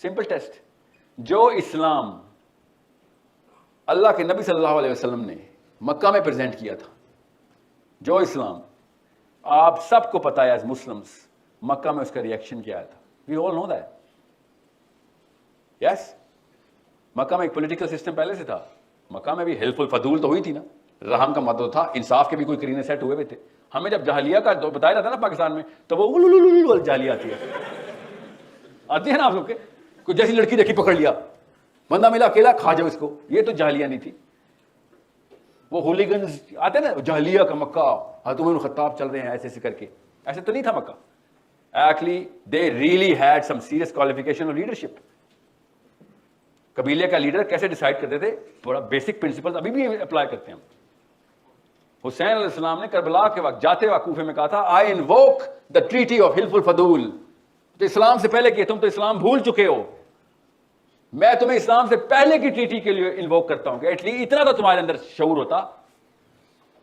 Simple test. جو اسلام اللہ کے نبی صلی اللہ علیہ وسلم نے مکہ میں پریزنٹ کیا تھا, جو اسلام آپ سب کو پتا ہے ایز مسلمس, مکہ میں اس کا ریئیکشن کیا آیا تھا. وی آل نو دیٹ. یس, مکہ میں ایک پولیٹیکل سسٹم پہلے سے تھا. مکہ میں بھی ہیلف الفضول تو ہوئی تھی نا, رحم کا مدد تھا, انصاف کے بھی کوئی کرینے سیٹ ہوئے تھے. ہمیں جب جہلیہ کا بتایا جاتا ہے نا پاکستان میں, تو وہ جہلیہ آتی ہے نا آپ لوگ کے. کوئی جیسی لڑکی دیکھی پکڑ لیا, بندہ ملا اکیلا کھا جاؤ اس کو. یہ تو جہلیہ نہیں تھی. وہ ہولیگنز آتے نا جہلیہ کا مکہ, حضرت عمر بن خطاب چل رہے ہیں ایسے ایسے کر کے. ایسے تو نہیں تھا Mecca. Actually they really had some serious qualification of leadership. قبیلے کا لیڈر کیسے ڈیسائیڈ کرتے تھے, بڑا بیسک پرنسپل ابھی بھی اپلائی کرتے ہیں ہم. حسین علیہ السلام نے کربلا کے وقت جاتے وقت کوفے میں کہا تھا, آئی انووک دا ٹریٹی آف حلف الفضول. تو اسلام سے پہلے کہ تم تو اسلام بھول چکے ہو, میں تمہیں اسلام سے پہلے کی ٹریٹی کے لیے انووک کرتا ہوں کہ ایٹ لیسٹ اتنا تو تمہارے اندر شعور ہوتا,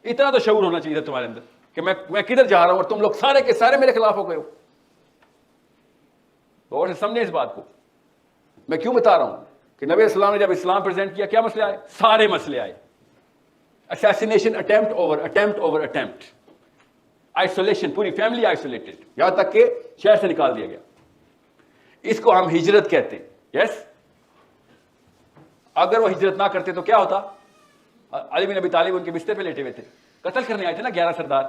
اتنا تو شعور ہونا چاہیے تھا تمہارے اندر کہ میں کدھر جا رہا ہوں اور تم لوگ سارے کے سارے میرے خلاف ہو گئے ہو. اور سمجھے اس بات کو. میں کیوں بتا رہا ہوں کہ نبی اسلام نے جب اسلام پریزنٹ کیا کیا مسئلے آئے؟ سارے مسئلے آئے. Assassination attempt over attempt, isolation, پوری فیملی آئسولیٹڈ, یہاں تک کہ شہر سے نکال دیا گیا. اس کو ہم ہجرت کہتے ہیں. یس, اگر وہ ہجرت نہ کرتے تو کیا ہوتا؟ علی بن ابی طالب ان کے بستر پہ لیٹے ہوئے تھے, قتل کرنے آئے تھے نا 11 سردار,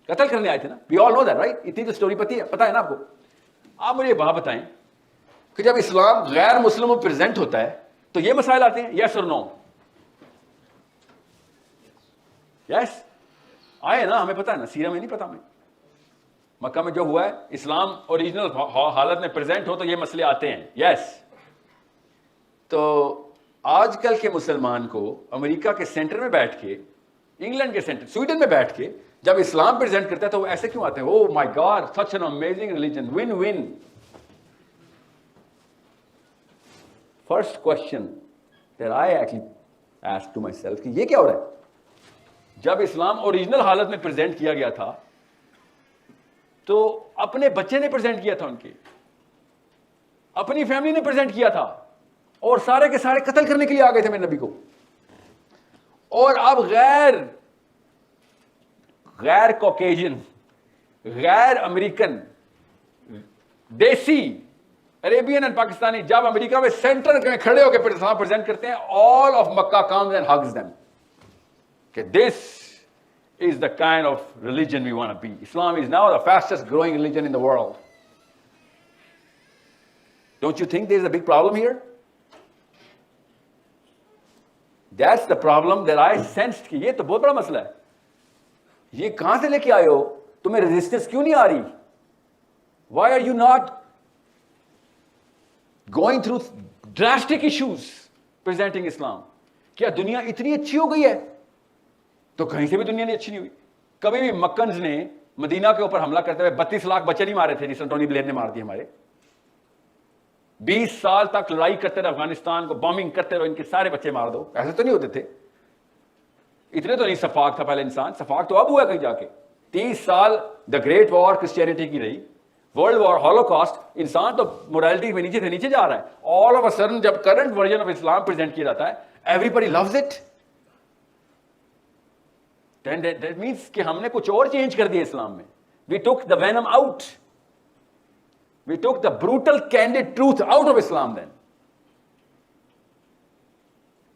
قتل کرنے آئے تھے نا. وی آل نو دیٹ رائٹ. اتنی تو اسٹوری پتہ ہے نا آپ کو. آپ مجھے یہ بات بتائیں کہ جب اسلام غیر مسلموں میں پریزنٹ ہوتا ہے تو یہ مسائل آتے ہیں, یس اور نو؟ یس آئے نا, ہمیں پتا ہے نا, سیرہ میں نہیں پتا ہمیں. مکہ میں جو ہوا ہے, اسلام اوریجنل حالت میں پریزنٹ ہو تو یہ مسئلے آتے ہیں. یس. تو آج کل کے مسلمان کو امریکہ کے سینٹر میں بیٹھ کے, انگلینڈ کے سینٹر, سویڈن میں بیٹھ کے جب اسلام پریزنٹ کرتا ہے تو وہ ایسے کیوں آتے ہیں؟ Oh my God, such an amazing religion, one one. First question that I actually asked to myself کہ یہ کیا ہو رہا ہے؟ جب اسلام اوریجنل حالت میں پریزنٹ کیا گیا تھا تو اپنے بچے نے پریزنٹ کیا تھا, ان کے اپنی فیملی نے پریزنٹ کیا تھا, اور سارے کے سارے قتل کرنے کے لیے آ گئے تھے میرے نبی کو. اور اب غیر کوکیجن, غیر امریکن, دیسی عربین اینڈ پاکستانی جب امریکہ میں سینٹر میں کھڑے ہو کے اسلام پریزنٹ کرتے ہیں, all of Makkah comes and hugs them کہ this is the kind of religion we want to be. Islam is now the fastest growing religion in the world. Don't you think there is a big problem here? That's the problem that I sensed کہ یہ تو بہت بڑا مسئلہ ہے. یہ کہاں سے لے کے آئے ہو؟ تمہیں ریزسٹنس کیوں نہیں آ رہی؟ Why are you not going through drastic issues presenting Islam? کیا دنیا اتنی اچھی ہو گئی ہے؟ تو کہیں سے بھی دنیا نہیں اچھی نہیں ہوئی. کبھی بھی مکنز نے مدینہ کے اوپر حملہ کرتے ہوئے 32 لاکھ بچے نہیں مارے تھے جس طرح ٹونی بلیئر نے مار دیے ہمارے. 20 سال تک لڑائی کرتے رہے, افغانستان کو بامبنگ کرتے رہو, ان کے سارے بچے مار دو. ایسے تو نہیں ہوتے تھے. اتنے تو نہیں سفاک تھا پہلے انسان. سفاک تو اب ہوا کہیں جا کے. 30 سال دا گریٹ وار کرسچینٹی کی رہی, ورلڈ وار, ہولوکاسٹ, انسان تو موڈیلٹی میں نیچے سے نیچے جا رہا ہے. آل آف اے سڈن جب کرنٹ ورژن آف اسلام پریزنٹ کیا جاتا ہے, everybody loves it. That means کہ ہم نے کچھ اور چینج کر دیا اسلام میں. We took the venom out. We took the brutal, candid truth out of Islam then.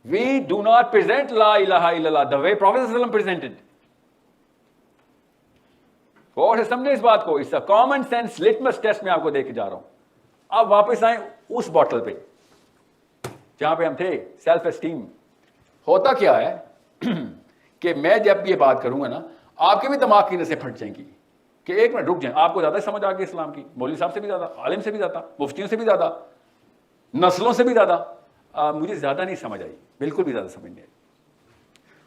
We do not present La ilaha illallah the way Prophet ﷺ presented. اور سمجھے اس بات کو. اس common sense litmus test میں آپ کو دے کے جا رہا ہوں. اب واپس آئیں اس بوٹل پہ جہاں پہ ہم تھے, سیلف اسٹیم. ہوتا کیا ہے کہ میں جب یہ بات کروں گا نا, آپ کے بھی دماغ کی نسیں پھٹ جائیں گی کہ ایک منٹ رک جائیں. آپ کو زیادہ سمجھ آ گئی اسلام کی, مولوی صاحب سے بھی زیادہ, عالم سے بھی زیادہ, مفتیوں سے بھی زیادہ, نسلوں سے بھی زیادہ. مجھے زیادہ نہیں سمجھ آئی, بالکل بھی زیادہ سمجھ نہیں آئی.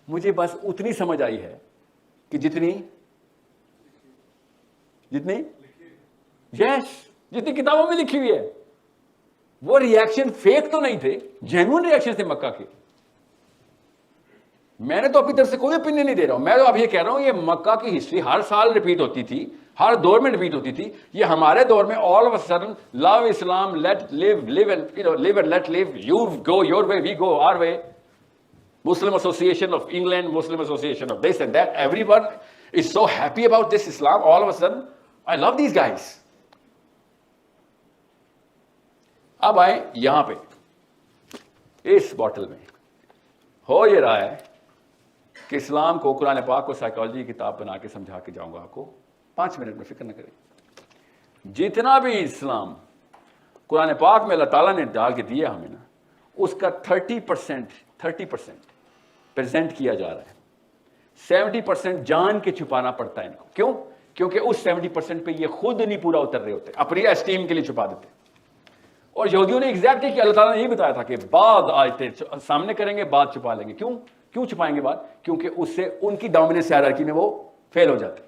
مجھے بس اتنی سمجھ آئی ہے کہ جتنی جتنی کتابوں میں لکھی ہوئی ہے. وہ ریئیکشن فیک تو نہیں تھے, جینوئن ریئیکشن تھے مکہ کے. میں نے تو اپنی طرف سے کوئی اوپینین نہیں دے رہا ہوں. میں تو اب یہ کہہ رہا ہوں یہ مکہ کی ہسٹری ہر سال ریپیٹ ہوتی تھی. ہر دور میں ریپیٹ ہوتی تھی. یہ ہمارے دور میں all of a sudden love Islam, let live and let live, you go your way, we go our way. Muslim Association of England, Muslim Association of this and that, everyone is so happy about this Islam. All of a sudden I love these guys. اب آئیں یہاں پہ اس bottle میں ہو یہ رہا ہے کہ اسلام کو, قرآن پاک کو سائیکالوجی کی کتاب بنا کے سمجھا کے جاؤں گا آپ کو 5 منٹ میں, فکر نہ کریں. جتنا بھی اسلام قرآن پاک میں اللہ تعالیٰ نے ڈال کے دیا ہمیں نا, اس کا 30% پریزنٹ کیا جا رہا ہے. 70% جان کے چھپانا پڑتا ہے ان کو. کیوں؟ کیونکہ اس 70% پہ یہ خود نہیں پورا اتر رہے ہوتے, اپنی اسٹیم کے لیے چھپا دیتے. اور یہودیوں نے ایگزیکٹلی کہ اللہ تعالیٰ نے یہی بتایا تھا کہ بعد آیتیں سامنے کریں گے, بعد چھپا لیں گے. کیوں چھپائیں گے بعد؟ کیونکہ اس سے ان کی ڈومیننس ہائرارکی میں وہ فیل ہو جاتے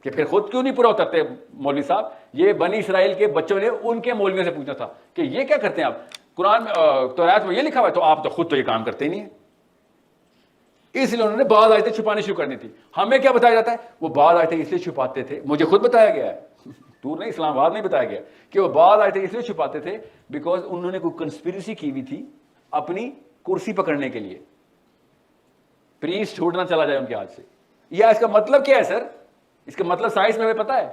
کہ پھر خود کیوں نہیں پورا اترتے. مولوی صاحب, یہ بنی اسرائیل کے بچوں نے ان کے مولویوں سے پوچھنا تھا کہ یہ کیا کرتے ہیں آپ, قرآن تورات میں یہ لکھا ہوا ہے, تو آپ تو خود تو یہ کام کرتے ہی نہیں ہیں. اس لیے انہوں نے بعض آیتیں چھپانی شروع کرنی تھی. ہمیں کیا بتایا جاتا ہے؟ وہ بعض آیتیں اس لیے چھپاتے تھے, مجھے خود بتایا گیا ہے, دور نہیں, اسلام آباد نہیں بتایا گیا کہ وہ بعض آیتیں اس لیے چھپاتے تھے بیکاز انہوں نے کوئی کنسپیریسی کی ہوئی تھی اپنی کرسی پکڑنے کے لیے, پریسٹ چھوٹنا چلا جائے ان کے ہاتھ سے. یا اس کا مطلب کیا ہے سر؟ اس کا مطلب سائنس میں ہمیں پتا ہے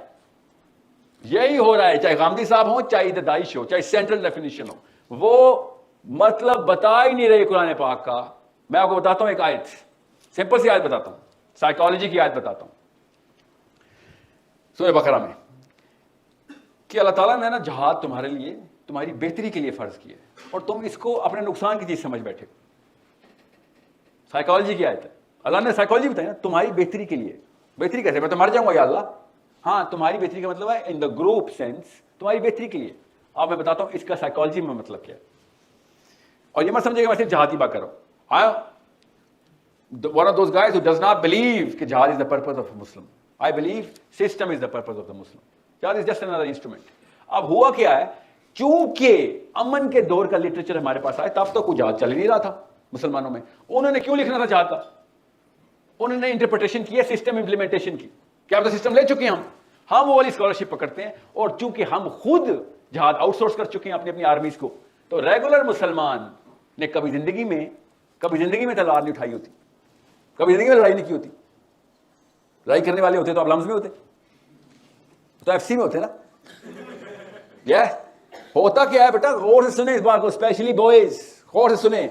یہی ہو رہا ہے, چاہے غامدی صاحب ہوں, چاہے داعش ہو, چاہے سینٹرل ڈیفینیشن ہو, وہ مطلب بتا ہی نہیں رہے قرآن پاک کا. میں آپ کو بتاتا ہوں ایک آیت, سمپل سی آیت بتاتا ہوں, سائیکالوجی کی آیت بتاتا ہوں سورہ بقرہ میں, کہ اللہ تعالیٰ نے نا جہاد تمہارے لیے, تمہاری بہتری کے لیے فرض کیا ہے, اور تم اس کو اپنے نقصان کی چیز سمجھ بیٹھے. سائیکالوجی کی آیت ہے, اللہ نے سائیکالوجی بتائی نا, تمہاری بہتری کے لیے. بہتری کیسے؟ میں تو مر جاؤں گا یا اللہ. ہاں, تمہاری بہتری کا مطلب ہے ان دا گروپ سینس, تمہاری بہتری کے لیے. اب میں بتاتا ہوں اس کا سائیکالوجی میں مطلب کیا ہے. اور یہ مت سمجھے کہ میں صرف جہاد کی بات کر رہا ہوں. One of those guys who does not believe کہ jihad is the purpose of a Muslim. I believe system is the purpose of the Muslim. Jihad is just another instrument. اب ہوا کیا ہے, چونکہ امن کے دور کا لٹریچر ہمارے پاس آئے, تب تو کوئی جہاد چل ہی نہیں رہا تھا مسلمانوں میں. انہوں نے کیوں لکھنا تھا جہاد کا؟ انہوں نے انٹرپریٹیشن کی ہے سسٹم امپلیمنٹیشن کی, کہ اب تو سسٹم لے چکے ہیں ہم وہ والی اسکالرشپ پکڑتے ہیں. اور چونکہ ہم خود جہاد آؤٹ سورس کر چکے ہیں اپنی آرمیز کو, تو ریگولر مسلمان نے کبھی زندگی میں تلوار نہیں اٹھائی ہوتی, کبھی زندگی میں لڑائی نہیں کی ہوتی. لڑائی کرنے والے ہوتے تو آپ لمز میں ہوتے, تو ایف سی میں ہوتے نا. ہوتا کیا ہے بیٹا, غور سے سنیں اس بات کو, اسپیشلی بوائز غور سے سنیں.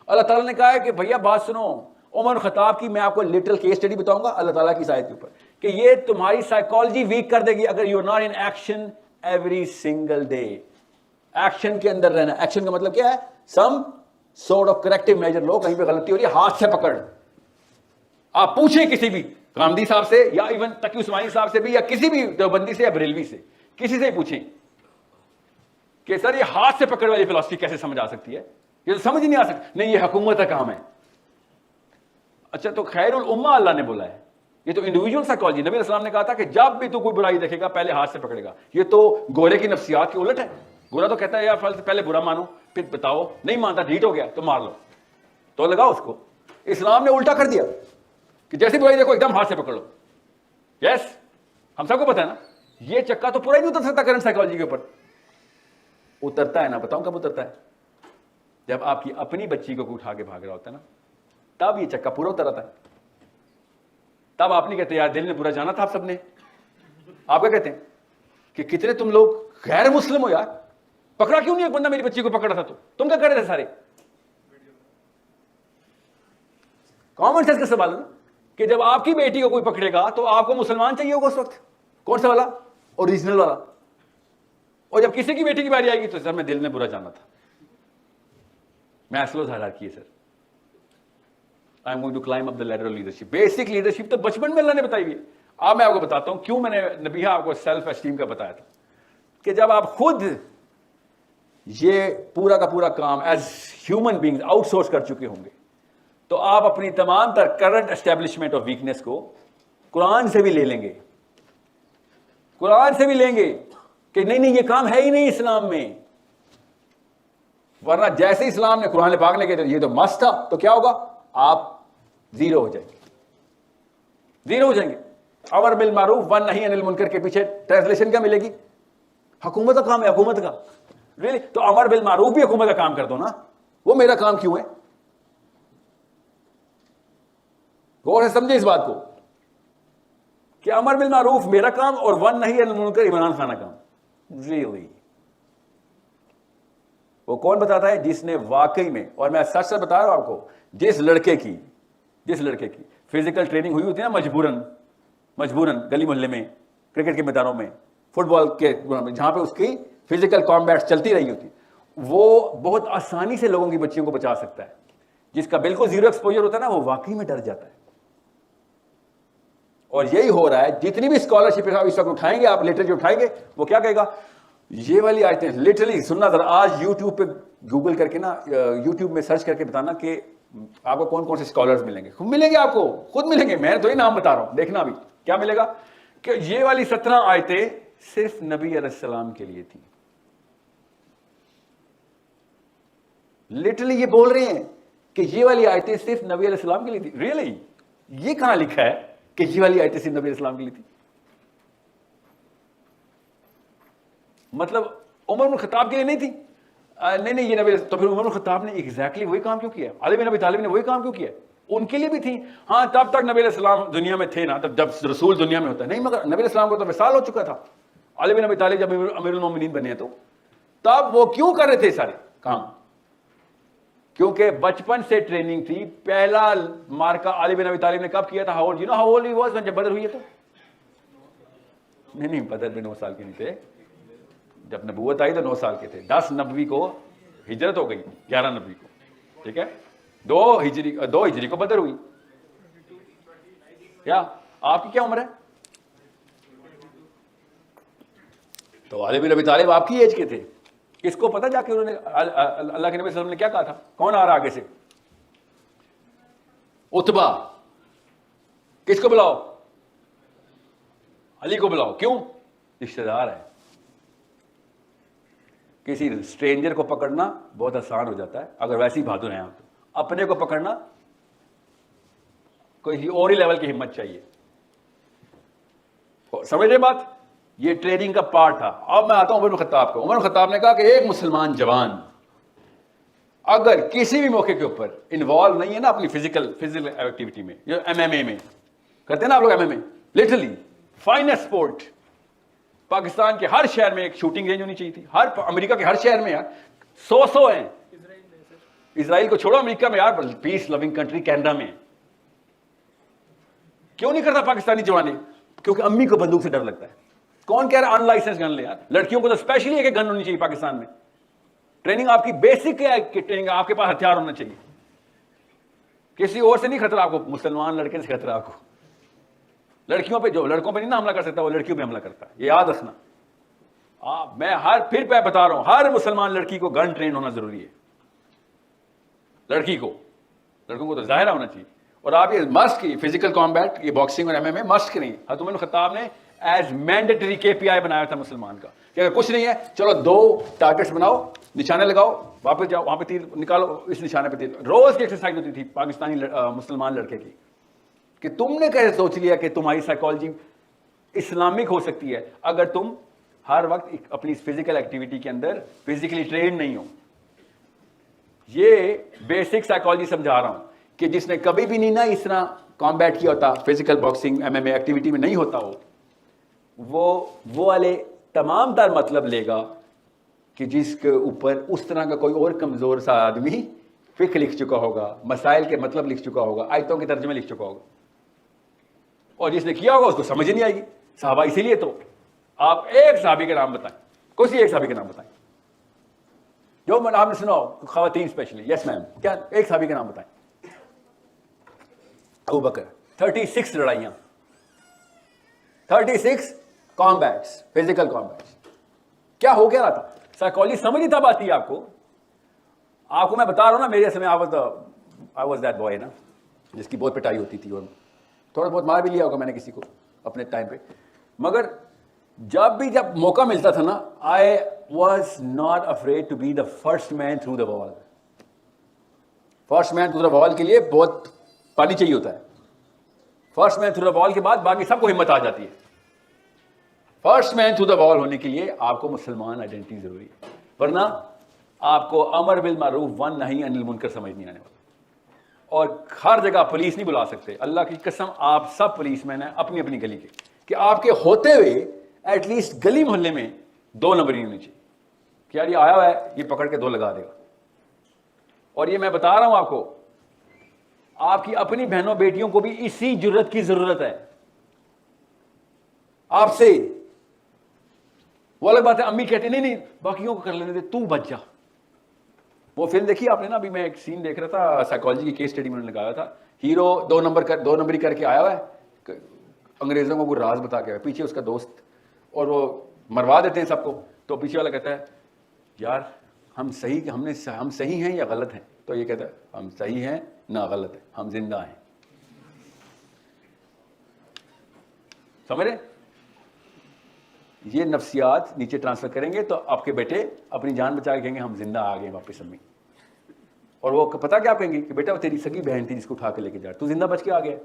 اللہ تعالیٰ نے کہا ہے کہ بھیا بات سنو, عمر خطاب کی میں آپ کو لٹرل کیس اسٹڈی بتاؤں گا اللہ تعالیٰ کی اس آیت کے اوپر, کہ یہ تمہاری سائیکالوجی ویک کر دے گی اگر you are not in action every single day. Action کے اندر رہنا. ایکشن کا مطلب کیا ہے؟ Some sort of corrective measure لو, کہیں پہ غلطی ہو رہی ہے ہاتھ سے پکڑ. آپ پوچھیں کسی بھی غامدی صاحب سے یا ایون تقی عثمانی صاحب سے بھی, یا کسی بھی دیوبندی سے یا بریلوی سے, کسی سے پوچھیں کہ سر یہ ہاتھ سے پکڑ والی فلسفی کیسے سمجھ آ سکتی ہے؟ یہ تو سمجھ ہی نہیں آ سکتی. نہیں, یہ حکومت کا کام ہے. اچھا, تو خیر الامہ اللہ نے بولا ہے, یہ تو انڈیویجول سائیکالوجی. نبی علیہ السلام نے کہا تھا کہ جب بھی تو کوئی برائی دیکھے گا پہلے ہاتھ سے پکڑے گا. یہ تو گورے کی نفسیات کی الٹ ہے. گورا تو کہتا ہے یار پہلے برا مانو پھر بتاؤ, نہیں مانتا ڈھیٹ ہو گیا تو مار لو, تو لگاؤ اس کو. اسلام نے الٹا کر دیا کہ جیسی برائی دیکھو ایک دم ہاتھ سے پکڑ لو. یس, ہم سب کو پتا ہے نا, یہ چکا تو پورا ہی نہیں اتر سکتا کرنٹ سائیکالوجی کے اوپر. اترتا ہے نا, بتاؤں کب اترتا ہے؟ جب آپ کی اپنی بچی کو اٹھا کے بھاگ رہا ہوتا ہے نا, تب یہ چکا پورا اتر آتا ہے. تب آپ نہیں کہتے یار دل نے برا جانا تھا آپ سب نے. آپ کیا کہتے ہیں کہ کتنے تم لوگ غیر مسلم ہو یار, پکڑا کیوں نہیں ایک بندہ میری بچی کو پکڑا تھا, تو تم کیا کر رہے تھے سارے؟ کامن سینس کا سوال ہے نا, کہ جب آپ کی بیٹی کو کوئی پکڑے گا تو آپ کو مسلمان چاہیے ہوگا اس وقت. کون سا والا؟ اوریجنل والا. اور جب کسی کی بیٹی کی باری آئے گی تو سر میں دل میں برا جانا تھا. میسلوز ہائرارکی ہے سر. I am going to climb up the ladder of leadership. Basic leadership تو بچپن میں اللہ نے بتائی ہوئی ہے. اب میں آپ کو بتاتا ہوں کیوں میں نے نبیہ آپ کو سیلف اسٹیم کا بتایا تھا, کہ جب آپ خود یہ پورا کا پورا کام ایز ہیومن بینگز آؤٹ سورس کر چکے ہوں گے, تو آپ اپنی تمام تر کرنٹ اسٹیبلشمنٹ آف ویکنیس کو قرآن سے بھی لے لیں گے. قرآن سے بھی لیں گے کہ نہیں یہ کام ہے ہی نہیں اسلام میں. ورنہ جیسے اسلام نے قرآن پاک نے کہا یہ تو مست تھا, تو کیا ہوگا؟ آپ زیرو ہو جائیں گے, زیرو ہو جائیں گے. امر بالمعروف ون نہی عن المنکر کے پیچھے ٹرانسلیشن کیا ملے گی؟ حکومت کا کام ہے، حکومت کا. ریلی تو امر بالمعروف بھی حکومت کا کام کر دو نا، وہ میرا کام کیوں ہے؟ غور سے سمجھے اس بات کو کہ امر بالمعروف میرا کام اور ون نہی عن المنکر عمران خان کا کام. ریلی وہ کون بتاتا ہے؟ جس نے واقعی میں، اور میں سچ سچ بتا رہا ہوں آپ کو، جس لڑکے کی فزیکل ٹریننگ ہوئی ہوتی ہے نا مجبوراً گلی محلے میں، کرکٹ کے میدانوں میں، فٹ بال کے جہاں پہ اس کی فزیکل کامبیٹ چلتی رہی ہوتی، وہ بہت آسانی سے لوگوں کی بچیوں کو بچا سکتا ہے. جس کا بالکل زیرو ایکسپوجر ہوتا ہے نا، وہ واقعی میں ڈر جاتا ہے. اور یہی ہو رہا ہے. جتنی بھی اسکالرشپ اس وقت اٹھائیں گے آپ، لٹریچر اٹھائیں گے، وہ کیا کہے گا؟ یہ والی آیتیں لٹرلی سننا ذرا. آج یوٹیوب پہ گوگل کر کے نا، یوٹیوب میں سرچ کر کے بتانا کہ آپ کو کون کون سے اسکالرز ملیں گے. ملیں گے آپ کو، خود ملیں گے، میں تو ہی نام بتا رہا ہوں. دیکھنا ابھی کیا ملے گا کہ یہ والی 17 آیتیں صرف نبی علیہ السلام کے لیے تھی. لٹرلی یہ بول رہے ہیں کہ یہ والی آیتیں صرف نبی علیہ السلام کے لیے تھی. ریئلی یہ کہاں لکھا ہے کہ یہ والی آیتیں صرف نبی علیہ السلام کے لیے تھی؟ مطلب عمر بن خطاب کے لیے نہیں تھی؟ نہیں یہ نبی. تو پھر عمر بن خطاب نے ایگزیکٹلی وہی کام کیوں کیا؟ علی بن ابی طالب نے وہی کام کیوں کیا؟ ان کے لیے بھی تھی. ہاں تب تک نبی علیہ السلام دنیا میں تھے نا، تب جب رسول دنیا میں ہوتا ہے نہیں، مگر نبی علیہ السلام کو تو وصال ہو چکا تھا. علی بن ابی طالب جب امیر المومنین بنے تو تب وہ کیوں کر رہے تھے سارے کام؟ کیونکہ بچپن سے ٹریننگ تھی. پہلا مارکا علی بن ابی طالب نے کب کیا تھا؟ How old you know how old he was جب بدر ہوئی ہے تو؟ نہیں بدر میں 9 سال کے نہیں تھے. جب نبوت آئی تو 9 سال کے تھے. 10 نبوی کو ہجرت ہو گئی، 11 نبوی کو، ٹھیک ہے، 2 ہجری کو بدر ہوئی. کیا آپ کی کیا عمر ہے؟ تو علی بن ابی طالب آپ کی ایج کے تھے. کس کو پتا جا کے انہوں نے اللہ کے نبی صلی اللہ علیہ وسلم نے کیا کہا تھا؟ کون آ رہا آگے سے؟ عتبہ. کس کو بلاؤ؟ علی کو بلاؤ. کیوں؟ رشتہ دار ہے. کسی اسٹرینجر کو پکڑنا بہت آسان ہو جاتا ہے اگر ویسی بہادر ہیں آپ. اپنے کو پکڑنا کوئی اور ہی لیول کی ہمت چاہیے. سمجھ رہے بات؟ یہ ٹریننگ کا پارٹ تھا. اب میں آتا ہوں عمر بن خطاب کو. عمر بن خطاب نے کہا کہ ایک مسلمان جوان اگر کسی بھی موقع کے اوپر انوالو نہیں ہے نا اپنی فزیکل ایکٹیویٹی میں، ایم ایم اے میں کرتے ہیں نا آپ لوگ، ایم ایم اے لٹرلی فائنسٹ اسپورٹ. پاکستان کے ہر شہر میں ایک شوٹنگ رینج ہونی چاہیے تھی. امریکہ کے ہر شہر میں یار 100 ہیں. اسرائیل کو چھوڑو، امریکہ میں یار پیس لونگ کنٹری کینیڈا میں. کیوں نہیں کرتا پاکستانی جوانے؟ کیونکہ امی کو بندوق سے ڈر لگتا ہے. کون کہہ رہا ہے ان لائسنس گن لے یار؟ لڑکیوں کو تو اسپیشلی ایک گن ہونی چاہیے پاکستان میں. ٹریننگ آپ کی بیسک ہے کہ ٹریننگ آپ کے پاس ہتھیار ہونا چاہیے. کسی اور سے نہیں خطرہ آپ کو، مسلمان لڑکے سے خطرہ آپ کو. لڑکیوں پہ جو لڑکوں پہ نہیں نا حملہ کر سکتا، وہ لڑکیوں پہ حملہ کرتا ہے. یہ یاد رکھنا. میں پھر بتا رہا ہوں، ہر مسلمان لڑکی کو گن ٹرین ہونا ضروری ہے. لڑکوں کو تو ظاہرہ ہونا چاہیے. اور آپ یہ مسٹ کی فزیکل کامبیٹ، یہ باکسنگ اور ایم ایم اے مسٹ کی نہیں. حضرت عمر بن خطاب نے ایز مینڈیٹری KPI بنایا تھا مسلمان کا کہ اگر کچھ نہیں ہے چلو 2 ٹارگیٹس بناؤ، نشانے لگاؤ، واپس جاؤ، وہاں پہ تیر نکالو، اس نشانے پہ تیر. روز کی ایکسرسائز ہوتی تھی پاکستانی مسلمان لڑکے کی کہ تم نے کیسے سوچ لیا کہ تمہاری سائیکالوجی اسلامک ہو سکتی ہے اگر تم ہر وقت اپنی فزیکل ایکٹیویٹی کے اندر فزیکلی ٹرین نہیں ہو. یہ بیسک سائیکالوجی سمجھا رہا ہوں کہ جس نے کبھی بھی نہیں نا اس طرح کامبیٹ کیا ہوتا، فزیکل باکسنگ ایم ایم اے ایکٹیویٹی میں نہیں ہوتا ہو، وہ والے تمام تر مطلب لے گا کہ جس کے اوپر اس طرح کا کوئی اور کمزور سا آدمی فقہ لکھ چکا ہوگا، مسائل کے مطلب لکھ چکا ہوگا، آیتوں کے ترجمے لکھ چکا ہوگا. اور جس نے کیا ہوگا اس کو سمجھ نہیں آئے گی. صحابہ اسی لیے تو آپ ایک صحابی کا نام بتائیں، کوئی ایک صحابی کا نام بتائیں جو آپ نے سنا ہو، خواتین اسپیشلی. یس میم، کیا ایک صحابی کا نام بتائیں؟ ابو بکر. 36 لڑائیاں، 36 کامبیٹس، فزیکل کامبیٹس. کیا ہو گیا رہا تھا؟ سائیکالوجی سمجھ نہیں تب آتی ہے آپ کو میں بتا رہا ہوں نا. میرے سمے آئی واز دیٹ بوائے نا جس کی بہت پٹائی ہوتی تھی اور تھوڑا بہت مار بھی لیا ہوگا میں نے کسی کو اپنے ٹائم پہ. مگر جب موقع ملتا تھا نا، I was not afraid to be the first man through the wall. First man through the وال کے لیے بہت پانی چاہیے ہوتا ہے. فرسٹ مین تھرو دا وال کے بعد باقی سب کو ہمت آ جاتی ہے. فرسٹ مین تھرو دا وال ہونے کے لیے آپ کو مسلمان آئیڈینٹی ضروری ہے, ورنہ آپ کو امر بالمعروف ون نہی عن المنکر سمجھ نہیں آنے والا. اور ہر جگہ پولیس نہیں بلا سکتے, اللہ کی قسم آپ سب پولیس مین ہیں اپنی اپنی گلی کے, کہ آپ کے ہوتے ہوئے ایٹ لیسٹ گلی محلے میں 2 نمبر نہیں ہونی چاہیے کہ یار یہ آیا ہوا ہے, یہ پکڑ کے 2 لگا دے گا. اور یہ میں بتا رہا ہوں آپ کو, آپ کی اپنی بہنوں بیٹیوں کو بھی اسی جرت کی ضرورت ہے آپ سے. وہ الگ بات ہے امی کہتے نہیں باقیوں کو کر لینے دے, تو بچ جا. وہ فلم دیکھی آپ نے نا, ابھی میں ایک سین دیکھ رہا تھا سائیکالوجی کی کیس اسٹڈی میں نے لگایا تھا, ہیرو 2 نمبری کر کے آیا ہوا ہے, انگریزوں کو کوئی راز بتا کے آیا, پیچھے اس کا دوست, اور وہ مروا دیتے ہیں سب کو. تو پیچھے والا کہتا ہے یار ہم صحیح ہیں یا غلط ہیں؟ تو یہ کہتا ہے ہم صحیح ہیں نہ غلط ہیں, ہم زندہ ہیں. سمجھ رہے؟ یہ نفسیات نیچے ٹرانسفر کریں گے تو آپ کے بیٹے اپنی جان بچا کے کہیں گے ہم زندہ آ گئے واپس امی. اور وہ پتا کیا کہیں گے کہ بیٹا وہ تیری سگی بہن تھی جس کو اٹھا کے لے کے جا, تو زندہ بچ کے آ گیا.